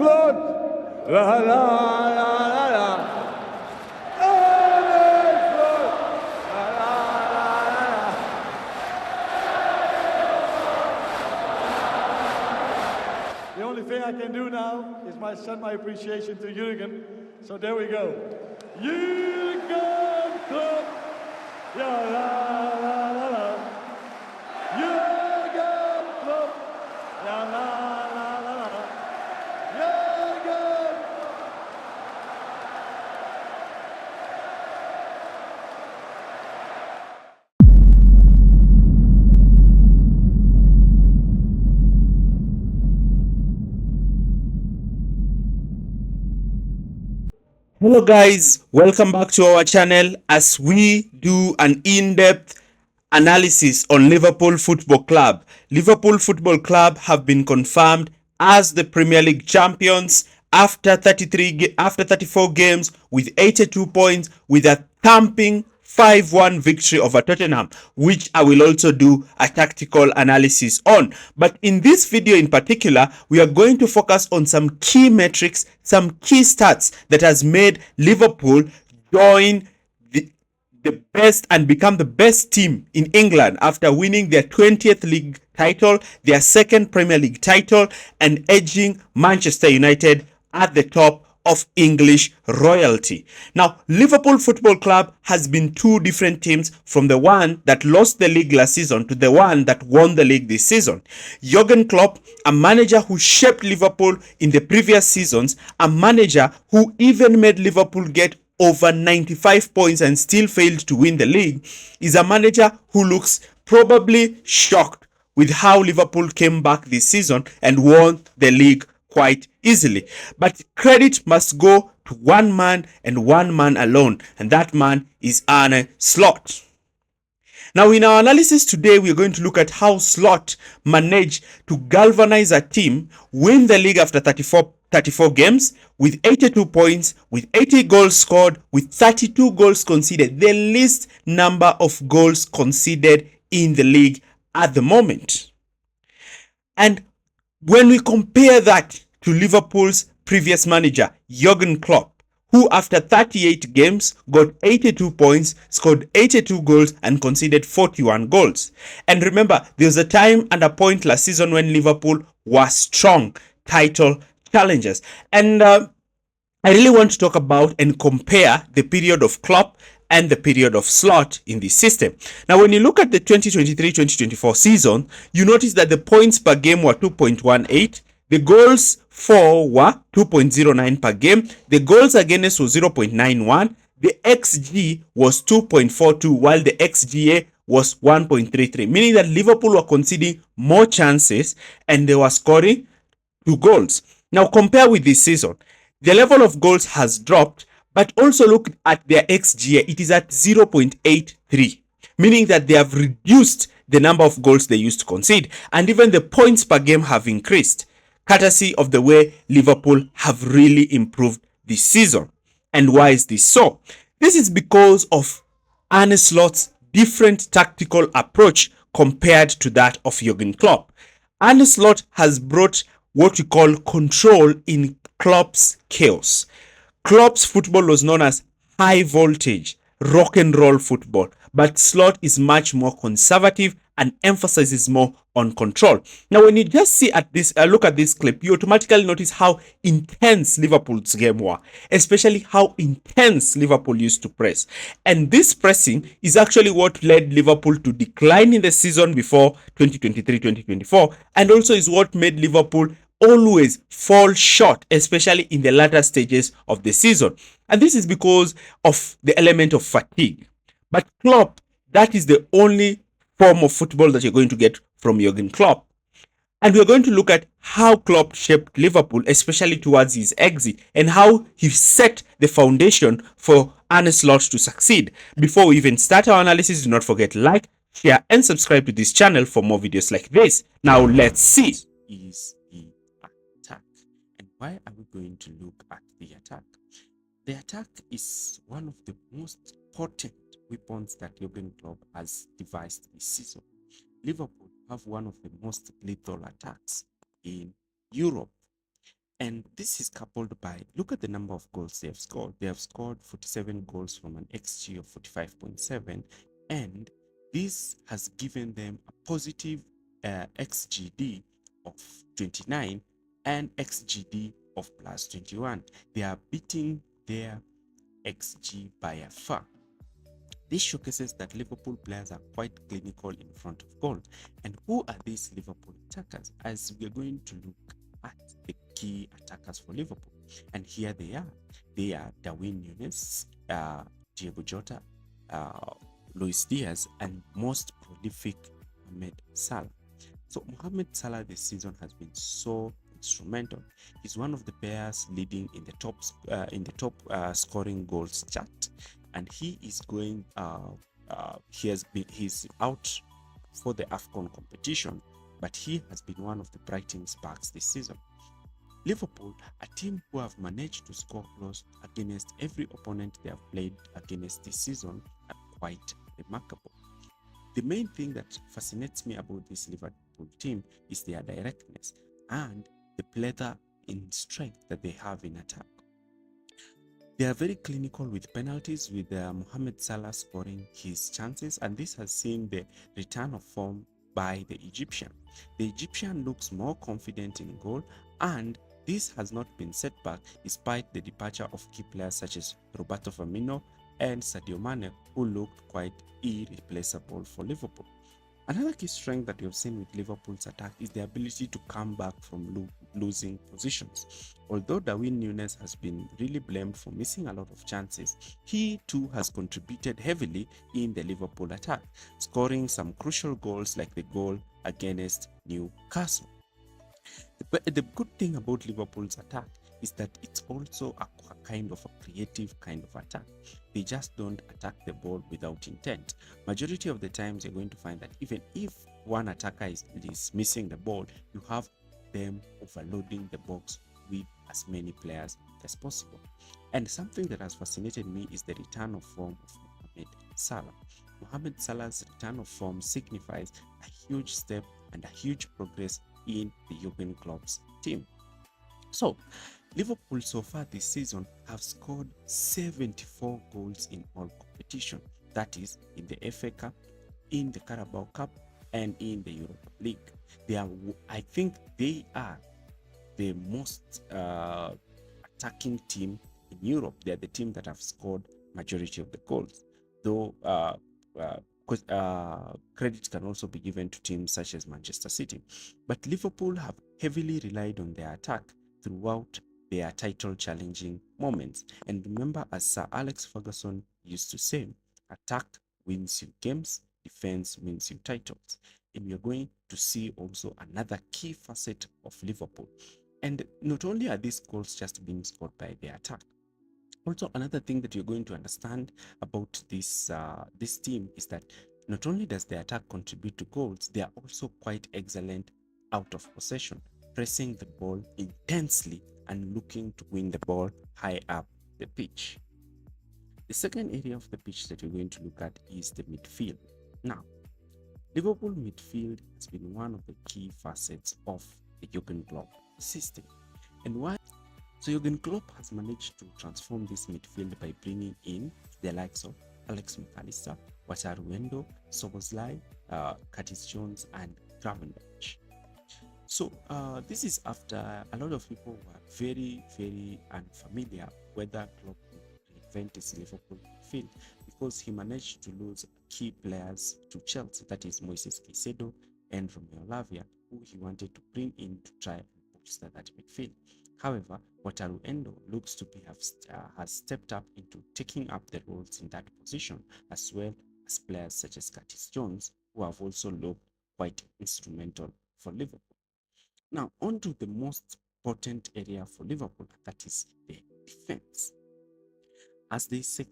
Slot! La la la la la! The only thing I can do now is send my appreciation to Jürgen. So there we go. Jürgen Klopp! Ja, la, la, la, la. Jürgen Klopp! Ja, la, la, la, la. Jürgen! Hello guys, welcome back to our channel as we do an in-depth analysis on Liverpool Football Club. Liverpool Football Club have been confirmed as the Premier League champions after 34 games with 82 points with a thumping 5-1 victory over Tottenham, which I will also do a tactical analysis on. But in this video in particular, we are going to focus on some key metrics, some key stats that has made Liverpool join the best and become the best team in England after winning their 20th league title, their second Premier League title, and edging Manchester United at the top of English royalty. Now, Liverpool Football Club has been two different teams, from the one that lost the league last season to the one that won the league this season. Jurgen Klopp, a manager who shaped Liverpool in the previous seasons, a manager who even made Liverpool get over 95 points and still failed to win the league, is a manager who looks probably shocked with how Liverpool came back this season and won the league quite easily. But credit must go to one man and one man alone, and that man is Arne Slot. Now, in our analysis today, we are going to look at how Slot managed to galvanize a team, win the league after 34 games with 82 points, with 80 goals scored, with 32 goals conceded, the least number of goals conceded in the league at the moment. And when we compare that to Liverpool's previous manager, Jurgen Klopp, who after 38 games got 82 points, scored 82 goals, and conceded 41 goals. And remember, there was a time and a point last season when Liverpool was strong title challengers. And I really want to talk about and compare the period of Klopp and the period of Slot in this system. Now, when you look at the 2023-2024 season, you notice that the points per game were 2.18. The goals for were 2.09 per game. The goals against was 0.91. The XG was 2.42, while the XGA was 1.33, meaning that Liverpool were conceding more chances and they were scoring 2 goals. Now, compare with this season. The level of goals has dropped, but also look at their XGA. It is at 0.83, meaning that they have reduced the number of goals they used to concede, and even the points per game have increased, courtesy of the way Liverpool have really improved this season. And why is this so? This is because of Arne Slot's different tactical approach compared to that of Jurgen Klopp. Arne Slot has brought what we call control in Klopp's chaos. Klopp's football was known as high voltage, rock and roll football, but Slot is much more conservative and emphasizes more on control. Now, when you just see at this, look at this clip, you automatically notice how intense Liverpool's game were, especially how intense Liverpool used to press. And this pressing is actually what led Liverpool to decline in the season before 2023-2024, and also is what made Liverpool always fall short, especially in the latter stages of the season. And this is because of the element of fatigue. But Klopp, that is the only form of football that you're going to get from Jurgen Klopp. And we're going to look at how Klopp shaped Liverpool, especially towards his exit, and how he set the foundation for Arne Slot to succeed. Before we even start our analysis, do not forget to like, share, and subscribe to this channel for more videos like this. Now, let's see. Is the attack. And why are we going to look at the attack? The attack is one of the most potent weapons that Jurgen Klopp has devised this season. Liverpool have one of the most lethal attacks in Europe. And this is coupled by, look at the number of goals they have scored. They have scored 47 goals from an XG of 45.7, and this has given them a positive XGD of 29 and XGD of plus 21. They are beating their XG by a far. This showcases that Liverpool players are quite clinical in front of goal. And who are these Liverpool attackers? As we are going to look at the key attackers for Liverpool. And here they are. They are Darwin Núñez, Diego Jota, Luis Diaz, and most prolific Mohamed Salah. So Mohamed Salah this season has been so instrumental. He's one of the players leading in the top scoring goals chart, and he is going. He's out for the AFCON competition, but he has been one of the brightening sparks this season. Liverpool, a team who have managed to score close against every opponent they have played against this season, are quite remarkable. The main thing that fascinates me about this Liverpool team is their directness and the plethora in strength that they have in attack. They are very clinical with penalties, with Mohamed Salah scoring his chances, and this has seen the return of form by the Egyptian. The Egyptian looks more confident in goal, and this has not been set back despite the departure of key players such as Roberto Firmino and Sadio Mane, who looked quite irreplaceable for Liverpool. Another key strength that we have seen with Liverpool's attack is the ability to come back from losing positions. Although Darwin Núñez has been really blamed for missing a lot of chances, he too has contributed heavily in the Liverpool attack, scoring some crucial goals like the goal against Newcastle. The good thing about Liverpool's attack is that it's also a kind of a creative kind of attack. They just don't attack the ball without intent. Majority of the times you're going to find that even if one attacker is missing the ball, you have them overloading the box with as many players as possible. And something that has fascinated me is the return of form of Mohamed Salah. Mohamed Salah's return of form signifies a huge step and a huge progress in the Jurgen Klopp's team. So, Liverpool so far this season have scored 74 goals in all competition. That is in the FA Cup, in the Carabao Cup, and in the Europa League. I think they are the most attacking team in Europe. They are the team that have scored majority of the goals. Though credit can also be given to teams such as Manchester City. But Liverpool have heavily relied on their attack throughout their title challenging moments. And remember, as Sir Alex Ferguson used to say, attack wins you games, defense wins you titles. And we're going to see also another key facet of Liverpool. And not only are these goals just being scored by their attack, also another thing that you're going to understand about this team is that not only does the attack contribute to goals, they are also quite excellent out of possession, pressing the ball intensely and looking to win the ball high up the pitch. The second area of the pitch that you're going to look at is the midfield. Now, Liverpool midfield has been one of the key facets of the Jurgen Klopp system. And why? So Jurgen Klopp has managed to transform this midfield by bringing in the likes of Alex McAllister, Wataru Endo, Szoboszlai, Curtis Jones, and Gravenberch. So this is after a lot of people were very, very unfamiliar whether Klopp would reinvent his Liverpool midfield, because he managed to lose key players to Chelsea, that is Moises Caicedo and Romeo Lavia, who he wanted to bring in to try and bolster that midfield. However, Wataru Endo looks to has stepped up into taking up the roles in that position, as well as players such as Curtis Jones, who have also looked quite instrumental for Liverpool. Now, on to the most important area for Liverpool, that is the defense. As they say,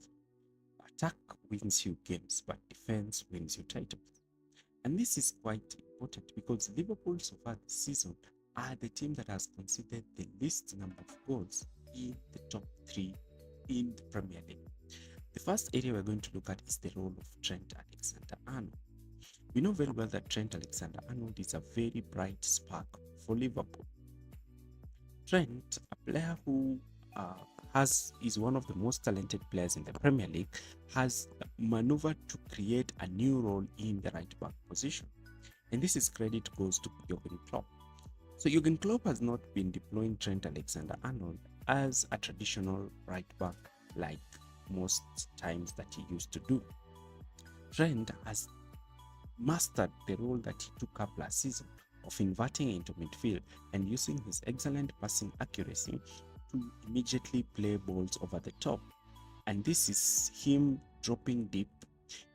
attack wins you games, but defense wins you titles. And this is quite important because Liverpool so far this season are the team that has conceded the least number of goals in the top 3 in the Premier League. The first area we're going to look at is the role of Trent Alexander-Arnold. We know very well that Trent Alexander-Arnold is a very bright spark for Liverpool. Trent, a player who is one of the most talented players in the Premier League, has maneuvered to create a new role in the right back position. And this is credit goes to Jurgen Klopp. So Jurgen Klopp has not been deploying Trent Alexander-Arnold as a traditional right back like most times that he used to do. Trent has mastered the role that he took up last season of inverting into midfield and using his excellent passing accuracy to immediately play balls over the top. And this is him dropping deep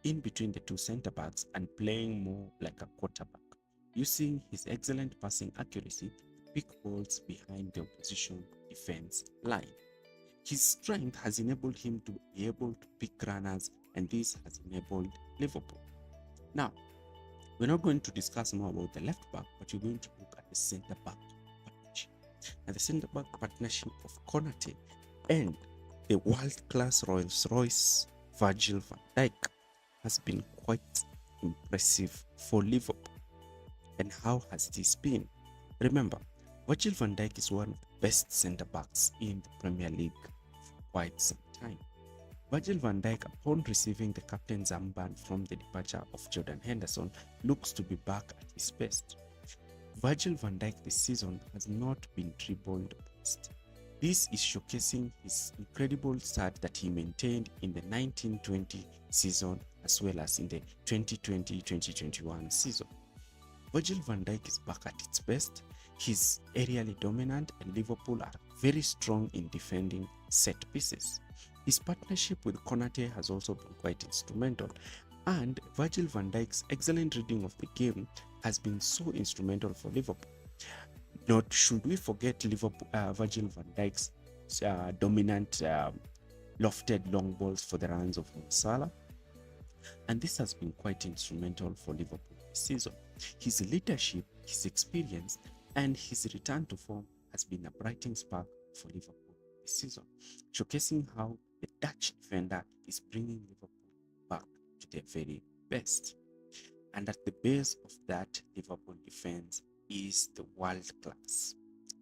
in between the two centre backs and playing more like a quarterback, using his excellent passing accuracy to pick balls behind the opposition defense line. His strength has enabled him to be able to pick runners, and this has enabled Liverpool. Now, we're not going to discuss more about the left back, but we're going to look at the centre back partnership. And the centre back partnership of Konate and the world-class Rolls-Royce Virgil van Dijk has been quite impressive for Liverpool. And how has this been? Remember, Virgil van Dijk is one of the best centre backs in the Premier League for quite some time. Virgil van Dijk, upon receiving the captain's armband from the departure of Jordan Henderson, looks to be back at his best. Virgil van Dijk this season has not been dribbled past. This is showcasing his incredible start that he maintained in the 1920 season as well as in the 2020-2021 season. Virgil van Dijk is back at its best. He's aerially dominant, and Liverpool are very strong in defending set pieces. His partnership with Konate has also been quite instrumental, and Virgil van Dijk's excellent reading of the game has been so instrumental for Liverpool. Not should we forget Virgil van Dijk's dominant lofted long balls for the runs of Mo Salah, and this has been quite instrumental for Liverpool this season. His leadership, his experience, and his return to form has been a brightening spark for Liverpool this season, showcasing how the Dutch defender is bringing Liverpool back to their very best. And at the base of that Liverpool defense is the world-class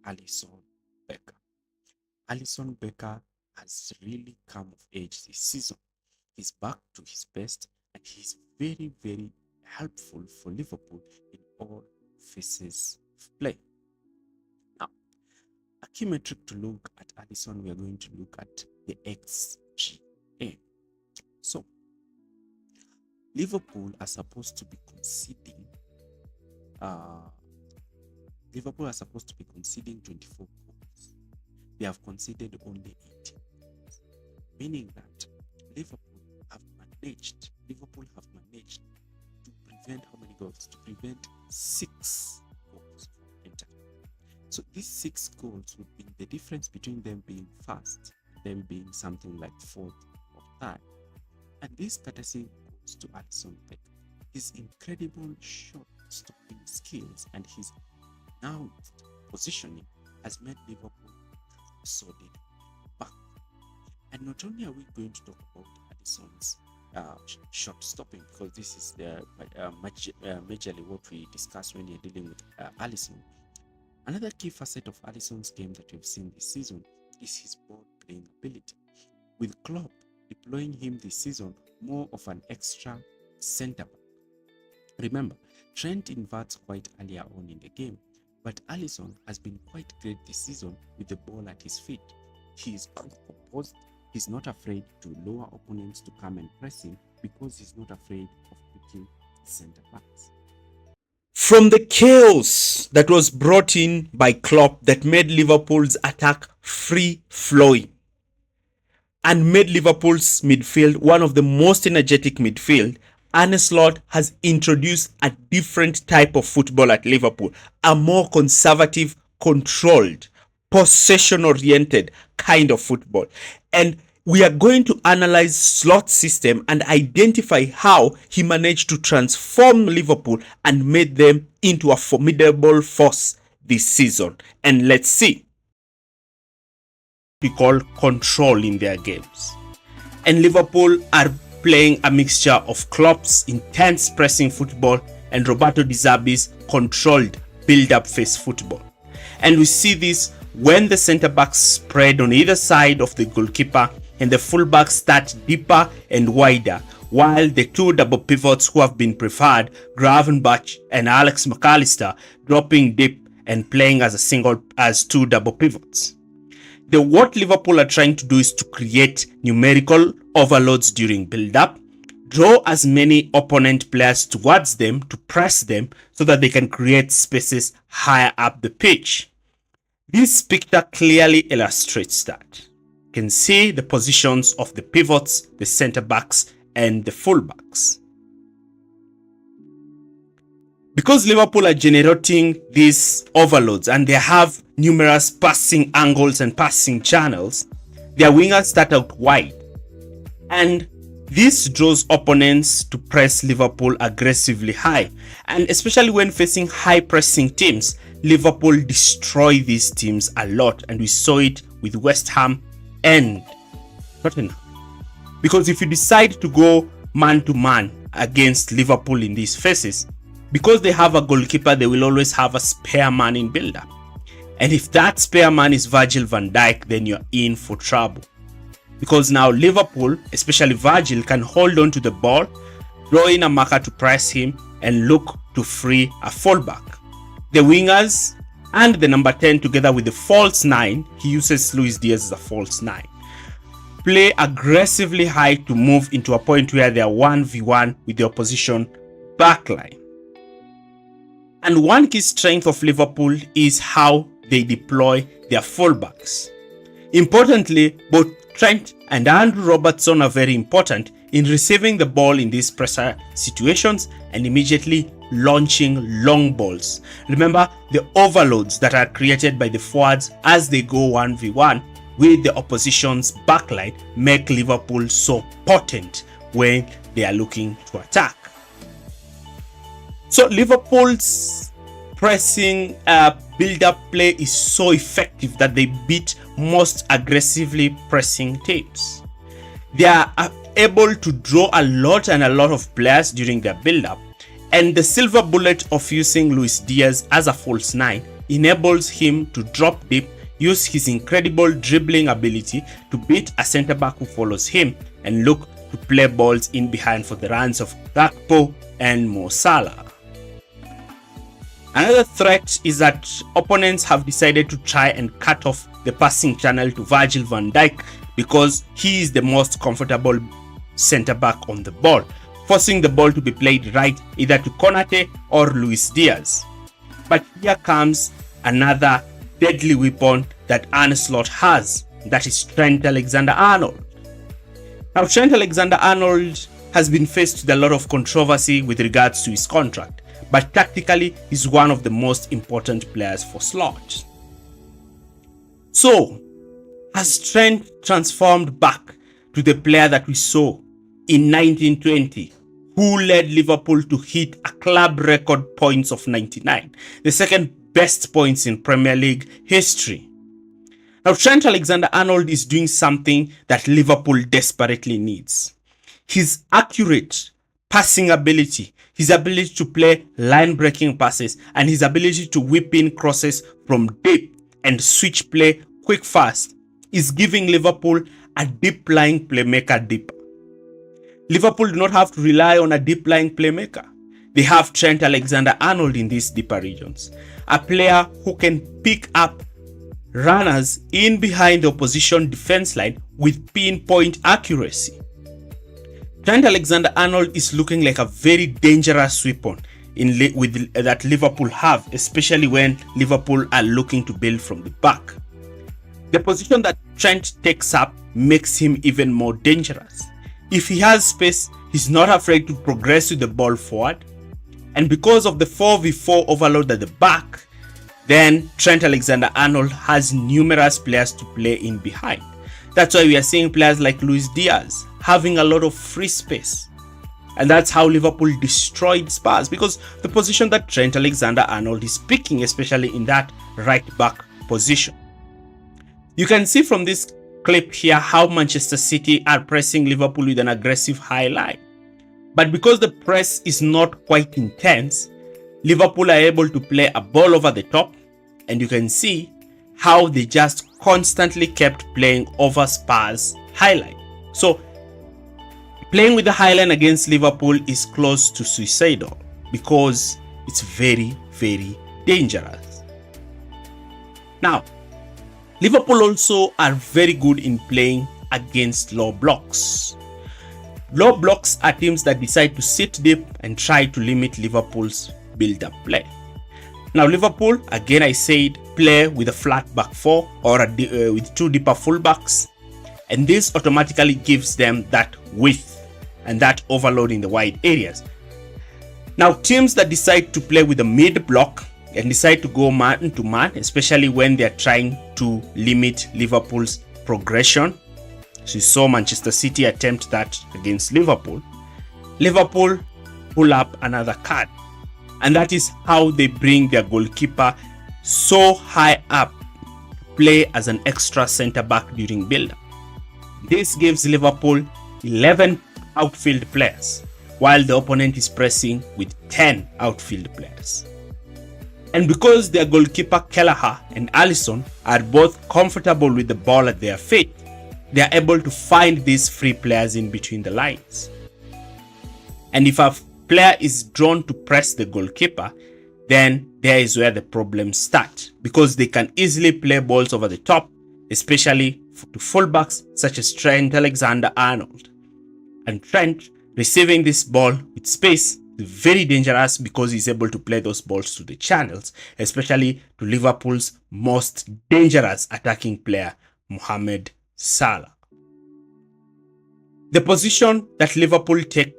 Alisson Becker. Alisson Becker has really come of age this season. He's back to his best, and he's very, very helpful for Liverpool in all phases of play. Now, a key metric to look at Alisson, we are going to look at the XGA. So, Liverpool are supposed to be conceding 24 goals. They have conceded only 18 goals, meaning that Liverpool have managed to prevent how many goals? To prevent 6 goals from entering. So these 6 goals would be the difference between them being first, them being something like fourth or third. And this courtesy goes to Alisson Becker. His incredible shot stopping skills and his now positioning has made Liverpool solid back. And not only are we going to talk about Alisson's shot stopping, because this is the majorly what we discuss when you're dealing with Alisson. Another key facet of Alisson's game that we've seen this season is his ball playing ability, with Klopp deploying him this season more of an extra centre back. Remember, Trent inverts quite earlier on in the game, but Alisson has been quite great this season with the ball at his feet. He is quite composed. He's not afraid to lower opponents to come and press him because he's not afraid of picking centre backs. From the chaos that was brought in by Klopp that made Liverpool's attack free-flowing and made Liverpool's midfield one of the most energetic midfield, Arne Slot has introduced a different type of football at Liverpool, a more conservative, controlled, possession-oriented kind of football. And we are going to analyze Slot's system and identify how he managed to transform Liverpool and made them into a formidable force this season. And let's see. We call control in their games. And Liverpool are playing a mixture of Klopp's intense pressing football and Roberto De Zerbi's controlled build-up phase football. And we see this when the centre backs spread on either side of the goalkeeper and the fullbacks start deeper and wider, while the two double pivots who have been preferred, Gravenberch and Alex McAllister, dropping deep and playing as two double pivots. What Liverpool are trying to do is to create numerical overloads during build-up, draw as many opponent players towards them to press them so that they can create spaces higher up the pitch. This picture clearly illustrates that. You can see the positions of the pivots, the centre backs, and the fullbacks. Because Liverpool are generating these overloads and they have numerous passing angles and passing channels, their wingers start out wide. And this draws opponents to press Liverpool aggressively high. And especially when facing high pressing teams, Liverpool destroy these teams a lot. And we saw it with West Ham and Tottenham. Because if you decide to go man to man against Liverpool in these phases, because they have a goalkeeper, they will always have a spare man in build-up. And if that spare man is Virgil van Dijk, then you're in for trouble. Because now Liverpool, especially Virgil, can hold on to the ball, draw in a marker to press him, and look to free a fullback. The wingers and the number 10 together with the false 9, he uses Luis Diaz as a false 9, play aggressively high to move into a point where they are 1v1 with the opposition backline. And one key strength of Liverpool is how they deploy their fullbacks. Importantly, both Trent and Andrew Robertson are very important in receiving the ball in these pressure situations and immediately launching long balls. Remember, the overloads that are created by the forwards as they go 1v1 with the opposition's backline make Liverpool so potent when they are looking to attack. So Liverpool's pressing build-up play is so effective that they beat most aggressively pressing teams. They are able to draw a lot of players during their build-up, and the silver bullet of using Luis Diaz as a false 9 enables him to drop deep, use his incredible dribbling ability to beat a centre-back who follows him, and look to play balls in behind for the runs of Gakpo and Mo Salah. Another threat is that opponents have decided to try and cut off the passing channel to Virgil van Dijk because he is the most comfortable centre-back on the ball, forcing the ball to be played right either to Konate or Luis Diaz. But here comes another deadly weapon that Arne has, that is Trent Alexander-Arnold. Now, Trent Alexander-Arnold has been faced with a lot of controversy with regards to his contract, but tactically he's one of the most important players for Slot. So, has Trent transformed back to the player that we saw in 1920, who led Liverpool to hit a club record points of 99, the second best points in Premier League history? Now, Trent Alexander-Arnold is doing something that Liverpool desperately needs. His accurate passing ability, his ability to play line-breaking passes, and his ability to whip in crosses from deep and switch play quick fast is giving Liverpool a deep-lying playmaker deeper. Liverpool do not have to rely on a deep-lying playmaker. They have Trent Alexander-Arnold in these deeper regions, a player who can pick up runners in behind the opposition defense line with pinpoint accuracy. Trent Alexander-Arnold is looking like a very dangerous weapon that Liverpool have, especially when Liverpool are looking to build from the back. The position that Trent takes up makes him even more dangerous. If he has space, he's not afraid to progress with the ball forward. And because of the 4v4 overload at the back, then Trent Alexander-Arnold has numerous players to play in behind. That's why we are seeing players like Luis Diaz having a lot of free space. And that's how Liverpool destroyed Spurs, because the position that Trent Alexander-Arnold is picking, especially in that right back position. You can see from this clip here how Manchester City are pressing Liverpool with an aggressive high line. But because the press is not quite intense, Liverpool are able to play a ball over the top, and you can see how they just constantly kept playing over Spurs' high line. So playing with the high line against Liverpool is close to suicidal because it's very, very dangerous. Now, Liverpool also are very good in playing against low blocks. Low blocks are teams that decide to sit deep and try to limit Liverpool's build-up play. Now, Liverpool, again I said, play with a flat back four or with two deeper fullbacks, and this automatically gives them that width and that overload in the wide areas. Now, teams that decide to play with a mid block and decide to go man to man, especially when they are trying to limit Liverpool's progression. So you saw Manchester City attempt that against Liverpool. Liverpool pull up another card, and that is how they bring their goalkeeper so high up to play as an extra centre back during build-up. This gives Liverpool 11 outfield players, while the opponent is pressing with 10 outfield players. And because their goalkeeper Kelleher and Alisson are both comfortable with the ball at their feet, they are able to find these free players in between the lines. And if a player is drawn to press the goalkeeper, then there is where the problems start, because they can easily play balls over the top, especially to fullbacks such as Trent Alexander-Arnold. And Trent, receiving this ball with space, is very dangerous because he's able to play those balls to the channels, especially to Liverpool's most dangerous attacking player, Mohamed Salah. The position that Liverpool take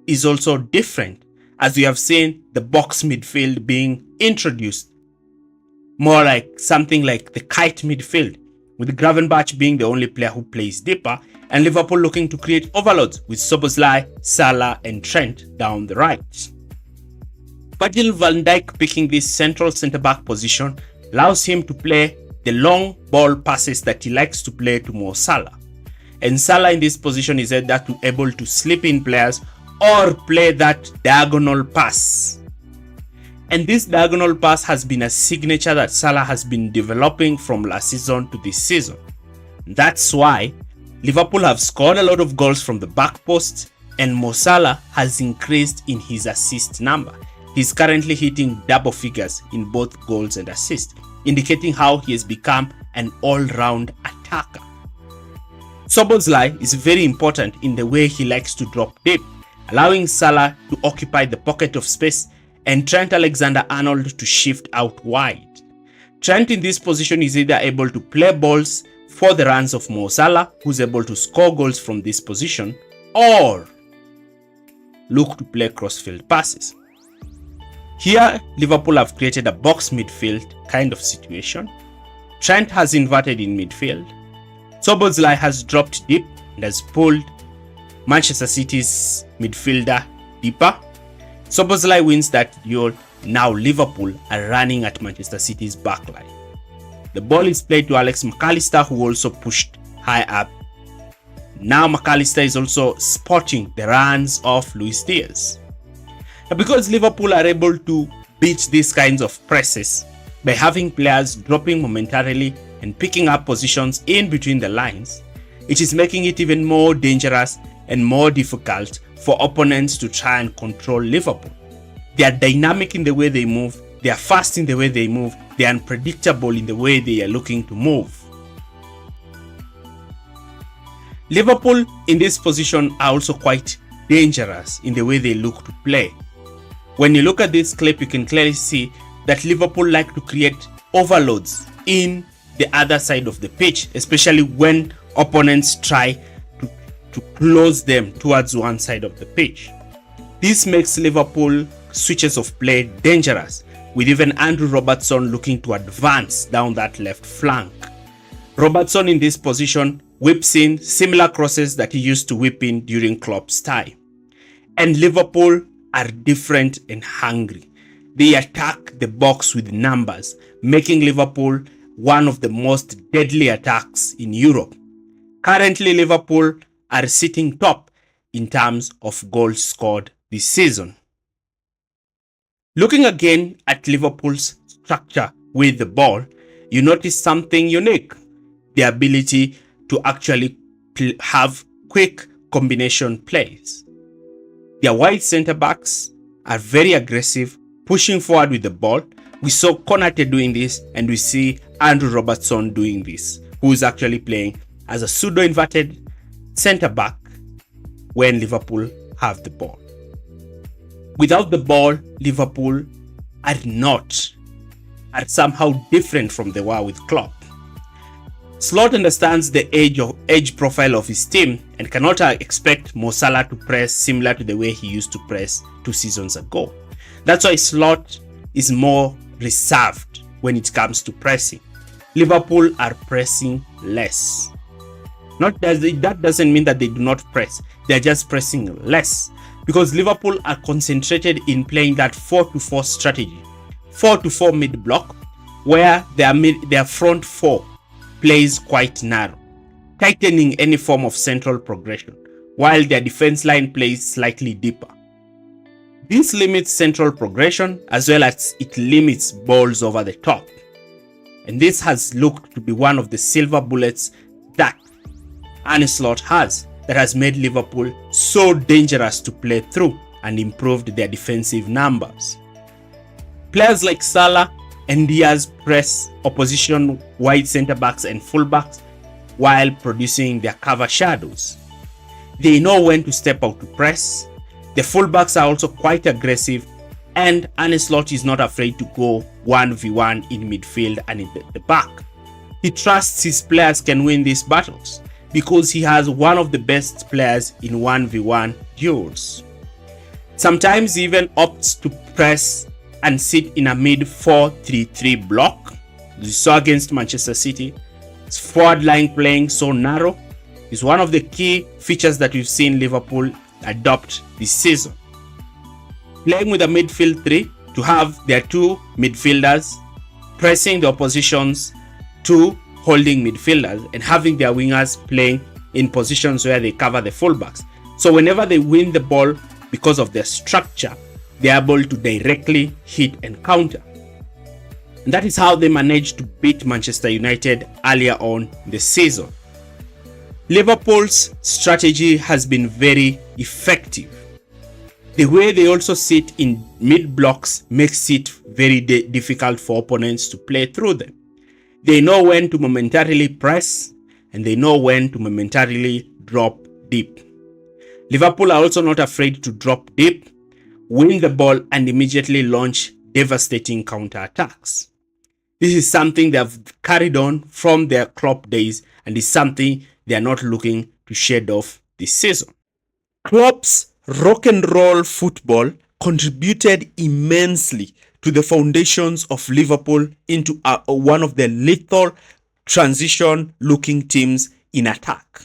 is also different, as we have seen the box midfield being introduced, more like something like the kite midfield, with Gravenberch being the only player who plays deeper, and Liverpool looking to create overloads with Szoboszlai, Salah and Trent down the right. Virgil van Dijk picking this central centre-back position allows him to play the long ball passes that he likes to play to Mo Salah. And Salah in this position is able to slip in players or play that diagonal pass. And this diagonal pass has been a signature that Salah has been developing from last season to this season. That's why Liverpool have scored a lot of goals from the back post, and Mo Salah has increased in his assist number. He's currently hitting double figures in both goals and assists, indicating how he has become an all-round attacker. Szoboszlai is very important in the way he likes to drop deep, allowing Salah to occupy the pocket of space and Trent Alexander-Arnold to shift out wide. Trent in this position is either able to play balls for the runs of Mo Salah, who's able to score goals from this position, or look to play crossfield passes. Here, Liverpool have created a box midfield kind of situation. Trent has inverted in midfield. Szoboszlai has dropped deep and has pulled Manchester City's midfielder deeper. Szoboszlai wins that duel. Now Liverpool are running at Manchester City's backline. The ball is played to Alex McAllister, who also pushed high up. Now McAllister is also spotting the runs of Luis Diaz. Now, because Liverpool are able to beat these kinds of presses by having players dropping momentarily and picking up positions in between the lines, it is making it even more dangerous and more difficult for opponents to try and control Liverpool. They are dynamic in the way they move, they are fast in the way they move, they are unpredictable in the way they are looking to move. Liverpool in this position are also quite dangerous in the way they look to play. When you look at this clip, you can clearly see that Liverpool like to create overloads in the other side of the pitch, especially when opponents try to close them towards one side of the pitch. This makes Liverpool switches of play dangerous, with even Andrew Robertson looking to advance down that left flank. Robertson in this position whips in similar crosses that he used to whip in during Klopp's time. And Liverpool are different and hungry. They attack the box with numbers, making Liverpool one of the most deadly attacks in Europe. Currently, Liverpool are sitting top in terms of goals scored this season. Looking again at Liverpool's structure with the ball, you notice something unique: the ability to actually have quick combination plays. Their wide center backs are very aggressive, pushing forward with the ball. We saw Konate doing this, and we see Andrew Robertson doing this, who is actually playing as a pseudo-inverted center back when Liverpool have the ball. Without the ball, Liverpool are somehow different from they were with Klopp. Slot understands the age profile of his team and cannot expect Mo Salah to press similar to the way he used to press 2 seasons ago. That's why Slot is more reserved when it comes to pressing. Liverpool are pressing less. That doesn't mean that they do not press. They're just pressing less, because Liverpool are concentrated in playing that 4-4 strategy, 4-4 mid block, where their front four plays quite narrow, tightening any form of central progression, while their defense line plays slightly deeper. This limits central progression as well as it limits balls over the top. And this has looked to be one of the silver bullets that Arne Slot has, that has made Liverpool so dangerous to play through and improved their defensive numbers. Players like Salah and Diaz press opposition wide center backs and fullbacks while producing their cover shadows. They know when to step out to press. The fullbacks are also quite aggressive, and Arne Slot is not afraid to go 1v1 in midfield and in the back. He trusts his players can win these battles because he has one of the best players in 1v1 duels. Sometimes he even opts to press and sit in a mid 4-3-3 block. We saw against Manchester City. His forward line playing so narrow is one of the key features that we've seen Liverpool adopt this season. Playing with a midfield 3 to have their 2 midfielders pressing the opposition's 2 holding midfielders and having their wingers playing in positions where they cover the fullbacks. So whenever they win the ball, because of their structure, they are able to directly hit and counter. And that is how they managed to beat Manchester United earlier on in the season. Liverpool's strategy has been very effective. The way they also sit in mid blocks makes it very difficult for opponents to play through them. They know when to momentarily press, and they know when to momentarily drop deep. Liverpool are also not afraid to drop deep, win the ball, and immediately launch devastating counter-attacks. This is something they have carried on from their Klopp days, and is something they are not looking to shed off this season. Klopp's rock and roll football contributed immensely to the foundations of Liverpool into one of the lethal transition-looking teams in attack.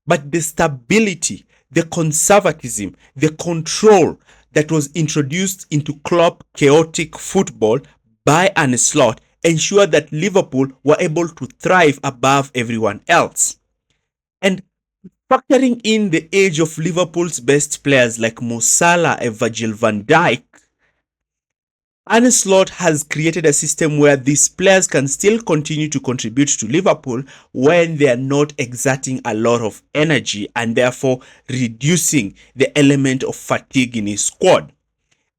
But the stability, the conservatism, the control that was introduced into Klopp chaotic football by Arne Slot ensured that Liverpool were able to thrive above everyone else. And factoring in the age of Liverpool's best players like Mo Salah and Virgil van Dijk, Arne Slot has created a system where these players can still continue to contribute to Liverpool when they are not exerting a lot of energy and therefore reducing the element of fatigue in his squad.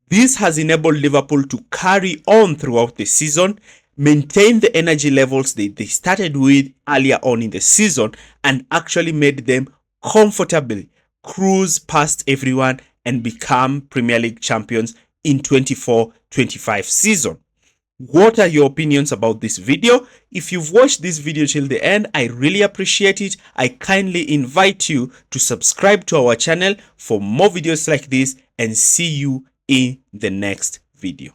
This has enabled Liverpool to carry on throughout the season, maintain the energy levels they started with earlier on in the season, and actually made them comfortably cruise past everyone and become Premier League champions in 24-25 season. What are your opinions about this video? If you've watched this video till the end, I really appreciate it. I kindly invite you to subscribe to our channel for more videos like this, and see you in the next video.